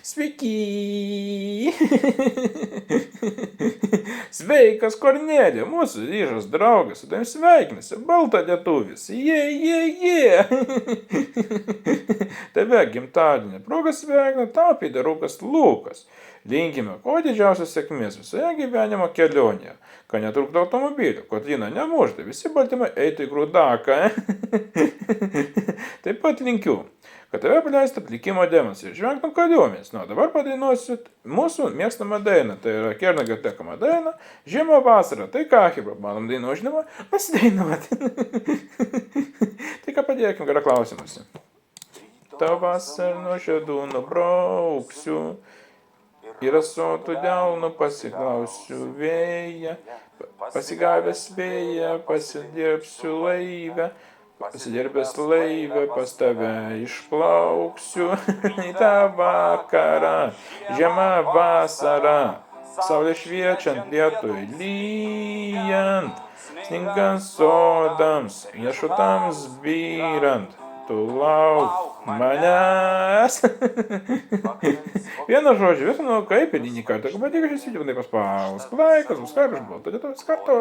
Sveiki! Sveikas, Kornelija, mūsų ryžas draugas, su tavim sveikinasi, balta lietuvis. Jie! Tave gimtadienį proga sveikina tau pėderukas Lukas. Linkime kuo didžiausios sėkmės visoje gyvenimo kelionėje, kad netrukdo automobilių, Kotryna nemuštų, visi baltymai eitų į grūdaką. Taip pat linkiu, kad tave paleistų atlikimo dėmesį ir žvengtum kariuomenės. Nu, dabar padainuosiu mūsų mėgstamą dainą, tai yra Kernagio tekama daina, žiema vasara, tai ką, Hibra, manom dainu žinoma, pasidainuoti. Tai ką padėkim, gerą klausimuose. Tau vasarą nuo žiedų nubrauksiu, ir asotų delnų pasiklausiu vėją, pasigavęs vėją, pasidirbsiu laivę, pasidirbęs laivę, pas tave išplauksiu į tą vakarą, žiemą vasarą, saulė šviečiant, lietui lyjant, sningant sodams, riešutams byrant. Tu lauk manęs. Vienu žodžiu, visą nu kaip eilinį kartą, jeigu patiko šis video, tai paspausk laiką, subscribe, aš buvau, tada to kartu.